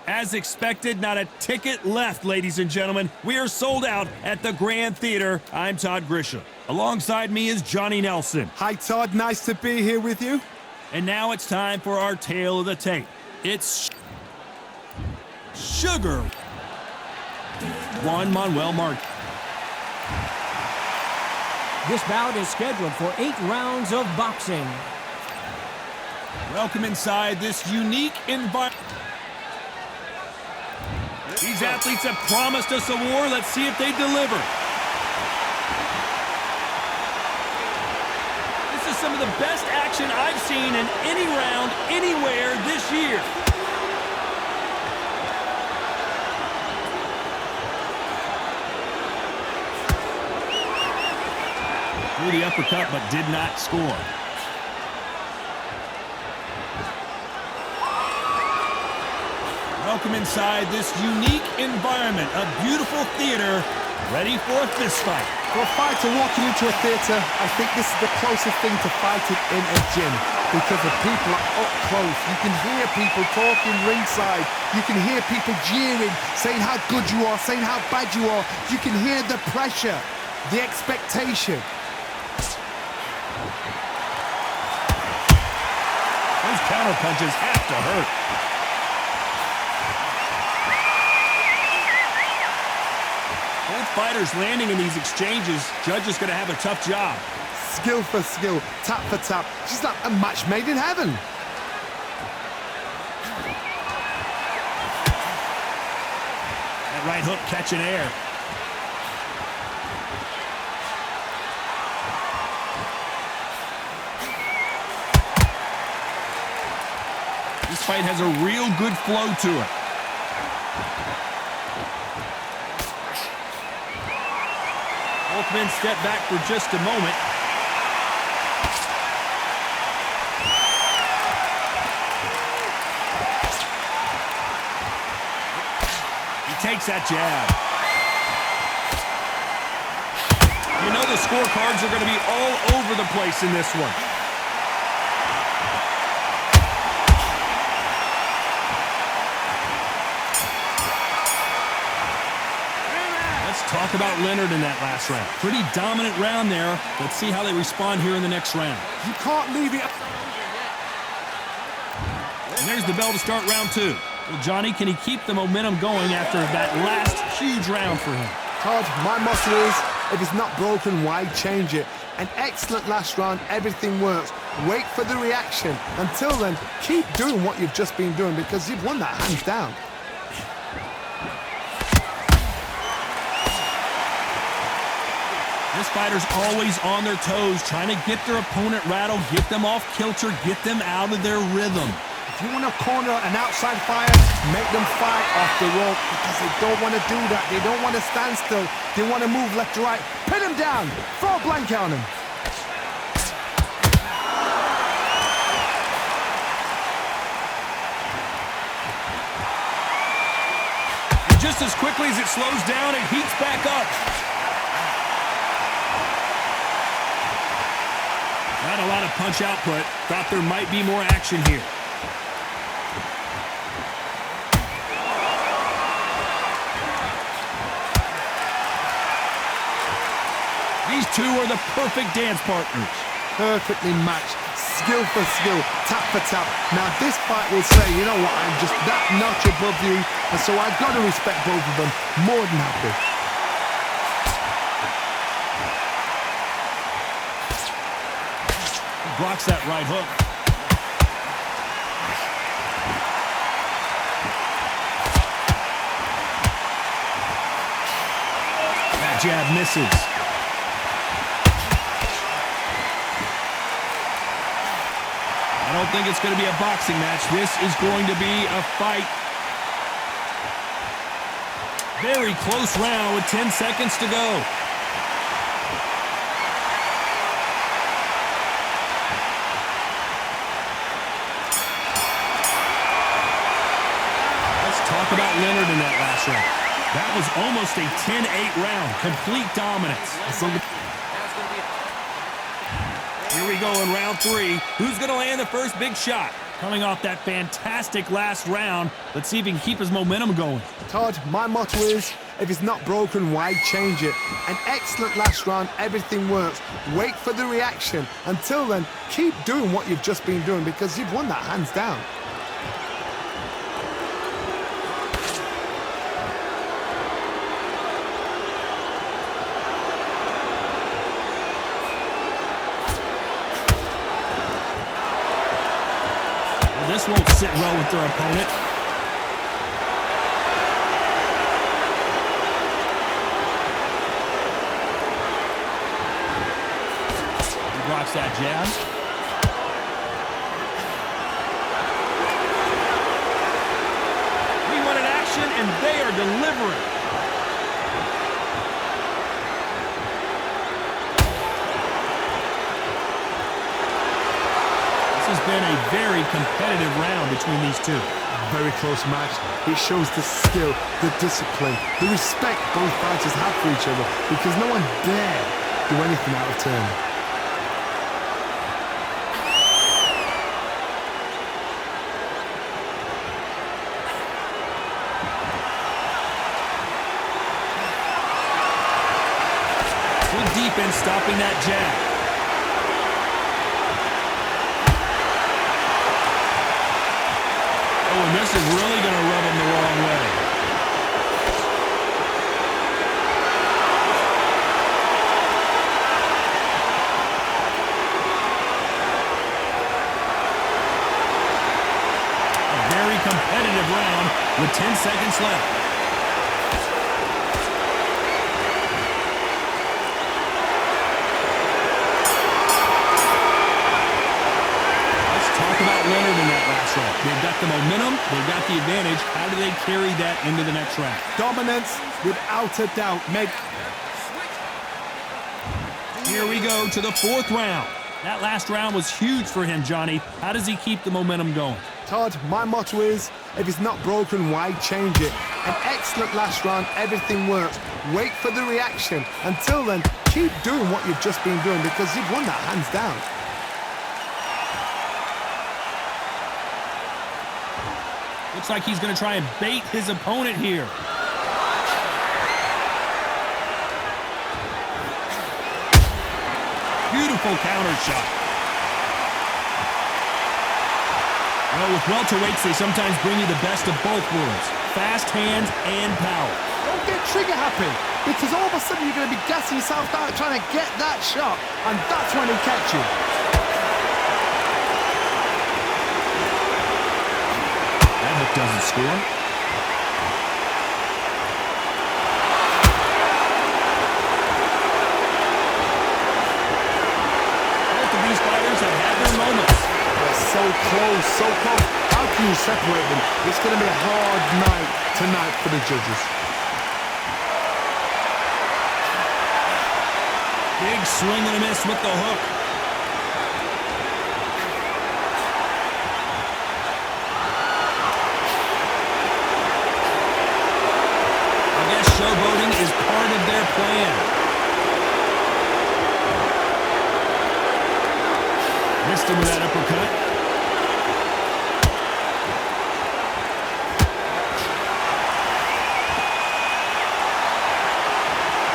As expected, not a ticket left, ladies and gentlemen. We are sold out at the Grand Theater. I'm Todd Grisham. Alongside me is Johnny Nelson. Hi, Todd. Nice to be here with you. And now it's time for our tale of the tape. It's Sugar. Juan Manuel Marquez. This bout is scheduled for 8 rounds of boxing. Welcome inside this unique environment. These athletes have promised us a war. Let's see if they deliver. This is some of the best action I've seen in any round, anywhere this year. Threw the uppercut, but did not score. Welcome inside this unique environment, a beautiful theater, ready for a fist fight. For a fighter walking into a theater, I think this is the closest thing to fighting in a gym because the people are up close. You can hear people talking ringside. You can hear people jeering, saying how good you are, saying how bad you are. You can hear the pressure, the expectation. Those counter punches have to hurt. Both fighters landing in these exchanges. Judge is going to have a tough job. Skill for skill, tap for tap. Just like a match made in heaven. That right hook catching air. This fight has a real good flow to it. Both men step back for just a moment. He takes that jab. You know the scorecards are going to be all over the place in this one. Talk about Leonard in that last round. Pretty dominant round there. Let's see how they respond here in the next round. You can't leave it. And there's the bell to start round 2. Well, Johnny, can he keep the momentum going after that last huge round for him? Todd, my motto is, if it's not broken, why change it? An excellent last round, everything works. Wait for the reaction. Until then, keep doing what you've just been doing because you've won that hands down. This fighter's always on their toes, trying to get their opponent rattled, get them off kilter, get them out of their rhythm. If you want to corner an outside fighter, make them fight off the rope because they don't want to do that. They don't want to stand still. They want to move left to right. Pin them down. Throw a blanket on them. And just as quickly as it slows down, it heats back up. Not a lot of punch output. Thought there might be more action here. These two are the perfect dance partners. Perfectly matched. Skill for skill. Tap for tap. Now this fight will say, you know what, I'm just that notch above you. And so I've got to respect both of them. More than happy. Blocks that right hook. That jab misses. I don't think it's going to be a boxing match. This is going to be a fight. Very close round with 10 seconds to go. Talk about Leonard in that last round. That was almost a 10-8 round. Complete dominance. Here we go in round 3. Who's going to land the first big shot? Coming off that fantastic last round, let's see if he can keep his momentum going. Todd, my motto is, if it's not broken, why change it? An excellent last round, everything works. Wait for the reaction. Until then, keep doing what you've just been doing because you've won that hands down. This won't sit well with their opponent. He blocks that jab. We wanted action, and they are delivering. This has been a very competitive round between these two. Very close match. It shows the skill, the discipline, the respect both fighters have for each other because no one dare do anything out of turn. Good defense stopping that jab. And this is really going to rub him the wrong way. A very competitive round with 10 seconds left. Leonard in that last round. They've got the momentum, they've got the advantage. How do they carry that into the next round? Dominance, without a doubt. Here we go to the fourth round. That last round was huge for him, Johnny. How does he keep the momentum going? Todd, my motto is, if it's not broken, why change it? An excellent last round, everything works. Wait for the reaction. Until then, keep doing what you've just been doing because you've won that hands down. Looks like he's going to try and bait his opponent here. Beautiful counter shot. Well, with welterweights, they sometimes bring you the best of both worlds. Fast hands and power. Don't get trigger happy, because all of a sudden you're going to be gassing yourself out trying to get that shot, and that's when he catches you. Doesn't score. Both of these fighters have had their moments. They're so close, so close. How can you separate them? It's going to be a hard night tonight for the judges. Big swing and a miss with the hook. Showboating is part of their plan. Missed him with that uppercut.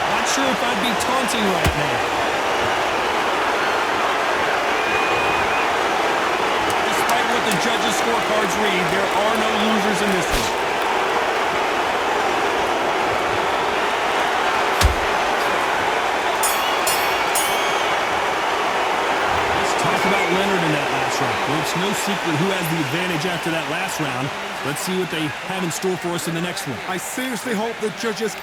Not sure if I'd be taunting right now. Despite what the judges' scorecards read, there are no losers in this one. About Leonard in that last round. Well, it's no secret who has the advantage after that last round. Let's see what they have in store for us in the next one. I seriously hope the judges...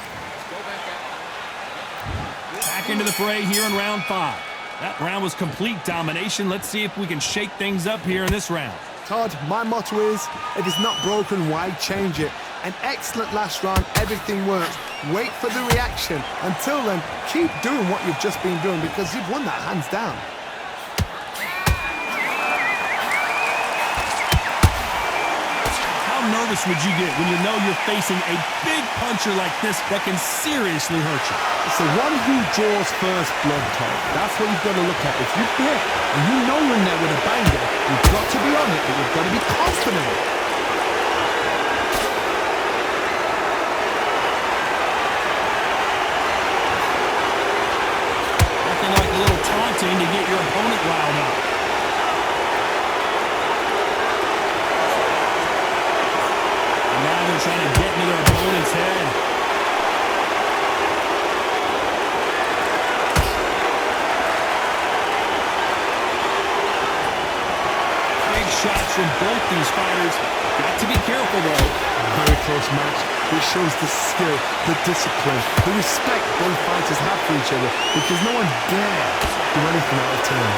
Back into the fray here in round 5. That round was complete domination. Let's see if we can shake things up here in this round. Todd, my motto is, if it's not broken, why change it? An excellent last round, everything works. Wait for the reaction. Until then, keep doing what you've just been doing because you've won that hands down. nervous would you get when you know you're facing a big puncher like this that can seriously hurt you? It's the one who draws first blood, Todd. That's what you've got to look at. If you hit and you know you're in there with a banger, you've got to be on it, but you've got to be confident. Nothing like a little taunting to get your opponent riled up. And now they're trying to get into their opponent's head. Shots from both these fighters. Got to be careful, though. Very close match. It shows the skill, the discipline, the respect both fighters have for each other, because no one dare do anything out of turn.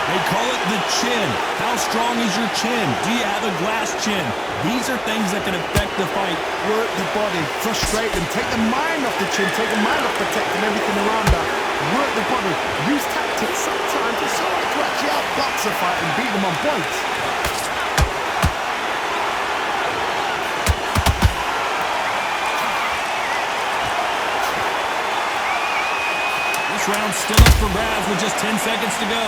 They call it the chin. How strong is your chin? Do you have a glass chin? These are things that can affect the fight. Work the body, frustrate them, take the mind off the chin, take the mind off protecting everything around that. Work the body, use tactics. Sometimes it's all right to actually outbox a fight and beat them on points. This round's still up for grabs with just 10 seconds to go.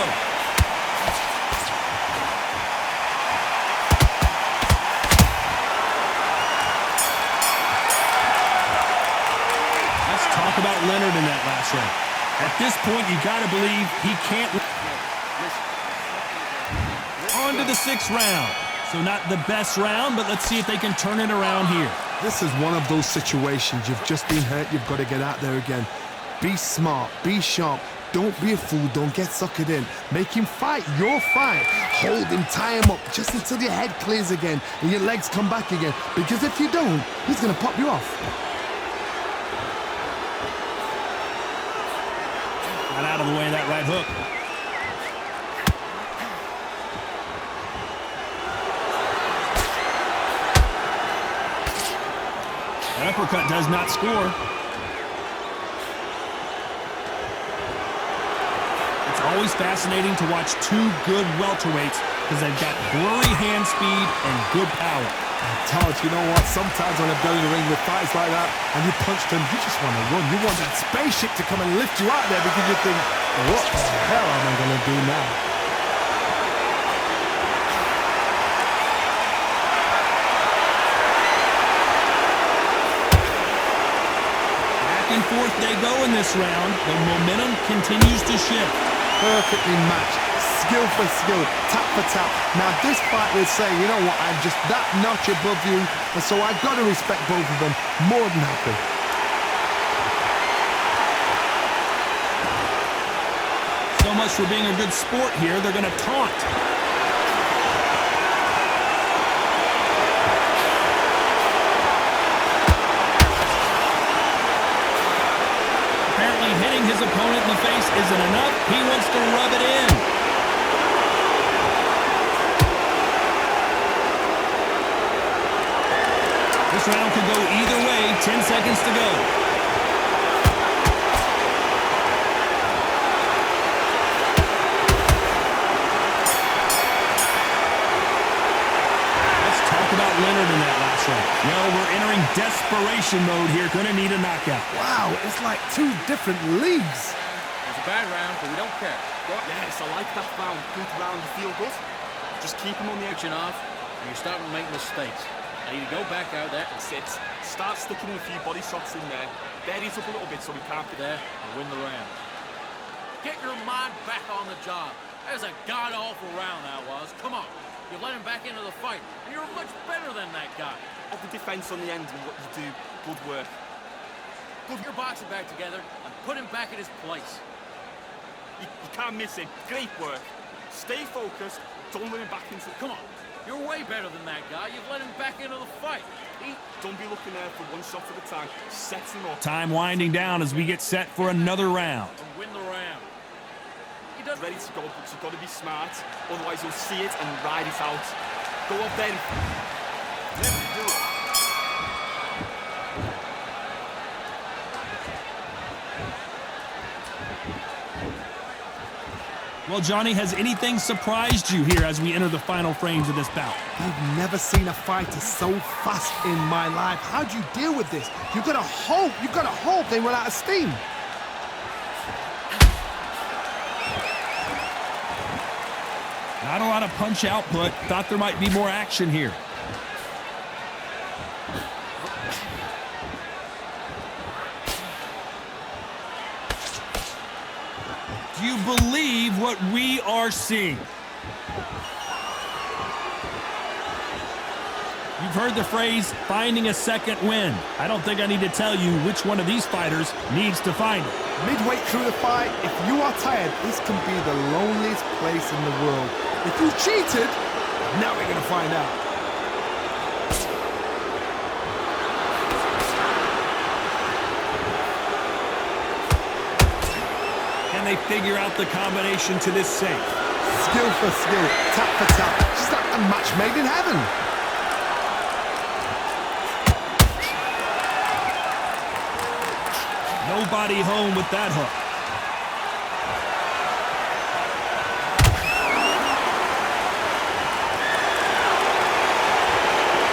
Let's talk about Leonard in that last round. At this point, you got to believe he can't. On to the 6th round. So not the best round, but let's see if they can turn it around here. This is one of those situations. You've just been hurt. You've got to get out there again. Be smart. Be sharp. Don't be a fool. Don't get suckered in. Make him fight your fight. Hold him. Tie him up just until your head clears again and your legs come back again. Because if you don't, he's going to pop you off. Got out of the way of that right hook. That uppercut does not score. It's always fascinating to watch two good welterweights because they've got blurry hand speed and good power. Todd, you know what? Sometimes when I've done in the ring with fights like that and you punch them, you just want to run. You want that spaceship to come and lift you out there because you think, what the hell am I going to do now? Back and forth they go in this round. The momentum continues to shift. Perfectly matched. Skill for skill, tap for tap. Now this fight will say, you know what, I'm just that notch above you, and so I've got to respect both of them. More than happy. So much for being a good sport here, they're going to taunt. Apparently hitting his opponent in the face isn't enough. He wants to rub it in. This round could go either way. 10 seconds to go. Let's talk about Leonard in that last round. Well, we're entering desperation mode here. Gonna need a knockout. Wow, it's like two different leagues. It's a bad round, but we don't care. Yes, I like that round. Good round, you feel good. Just keep him on the edge. Pushing off, and you're starting to make mistakes. I need to go back out there and Sit. Start sticking in a few body shots in there. Bury it up a little bit so we can't get there and win the round. Get your mind back on the job. That was a god-awful round, that was. Come on. You let him back into the fight, and you're much better than that guy. At the defense on the end and what you do. Good work. Put your boxing back together and put him back in his place. You can't miss him. Great work. Stay focused. Don't let him back into... Come on. You're way better than that guy. You've let him back into the fight. Don't be looking there for one shot at a time. Set him up. Time winding down as we get set for another round. And win the round. He does Ready to go, but you've got to be smart. Otherwise, you'll see it and ride it out. Go up then. Let him do it. Well, Johnny, has anything surprised you here as we enter the final frames of this bout? I've never seen a fighter so fast in my life. How do you deal with this? You've got to hope they run out of steam. Not a lot of punch output. Thought there might be more action here. Do you believe what we are seeing? You've heard the phrase, finding a second wind. I don't think I need to tell you which one of these fighters needs to find it. Midway through the fight, if you are tired, this can be the loneliest place in the world. If you cheated, now we're going to find out. Can they figure out the combination to this safe? Skill for skill, tap for tap, just like a match made in heaven. Nobody home with that hook.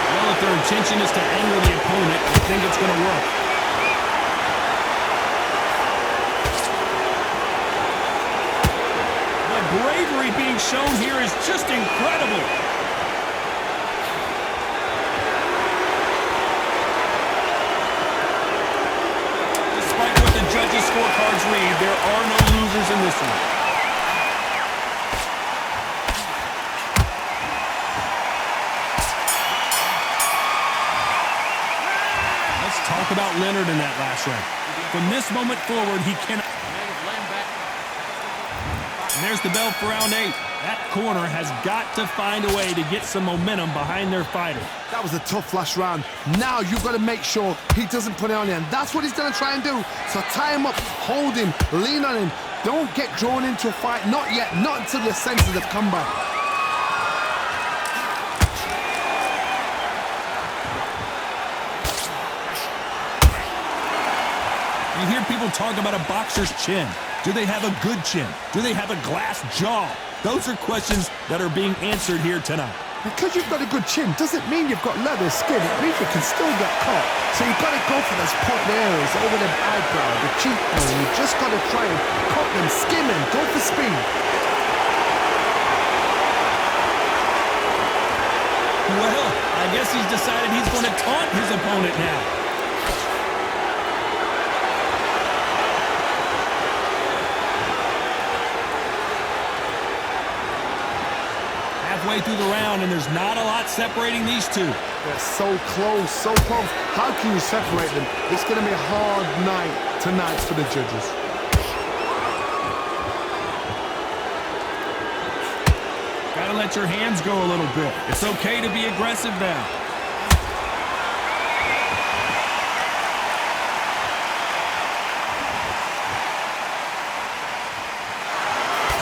Well, if their intention is to anger the opponent, I think it's going to work. The bravery being shown here is just incredible. Judges' scorecards read, there are no losers in this one. Let's talk about Leonard in that last round. From this moment forward, he cannot... And there's the bell for round 8. That corner has got to find a way to get some momentum behind their fighter. That was a tough last round. Now you've got to make sure he doesn't put it on you, and that's what he's going to try and do. So tie him up, hold him, lean on him. Don't get drawn into a fight. Not yet, not until your senses have come back. You hear people talk about a boxer's chin. Do they have a good chin? Do they have a glass jaw? Those are questions that are being answered here tonight. Because you've got a good chin doesn't mean you've got leather skin. It means you can still get caught. So you've got to go for those pointed areas over the eyebrow, the cheekbone. You've just got to try and cut them, skim them, go for speed. Well, I guess he's decided he's going to taunt his opponent now. Halfway through the round, and there's not a lot separating these two. They're so close, so close. How can you separate them? It's going to be a hard night tonight for the judges. Gotta let your hands go a little bit. It's okay to be aggressive now.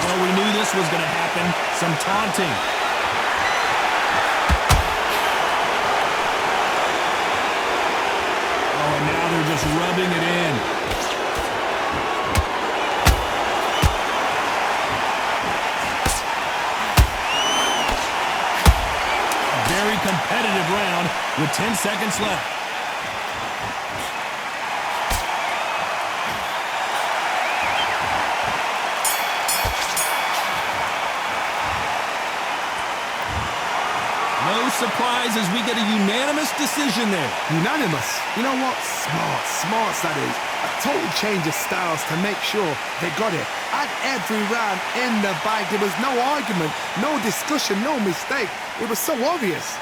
Well, we knew this was going to happen. Some taunting. Oh, and now they're just rubbing it in. A very competitive round with 10 seconds left. No surprise as we get a unanimous decision there. Unanimous? You know what? Smart that is. A total change of styles to make sure they got it. At every round in the bag, there was no argument, no discussion, no mistake. It was so obvious.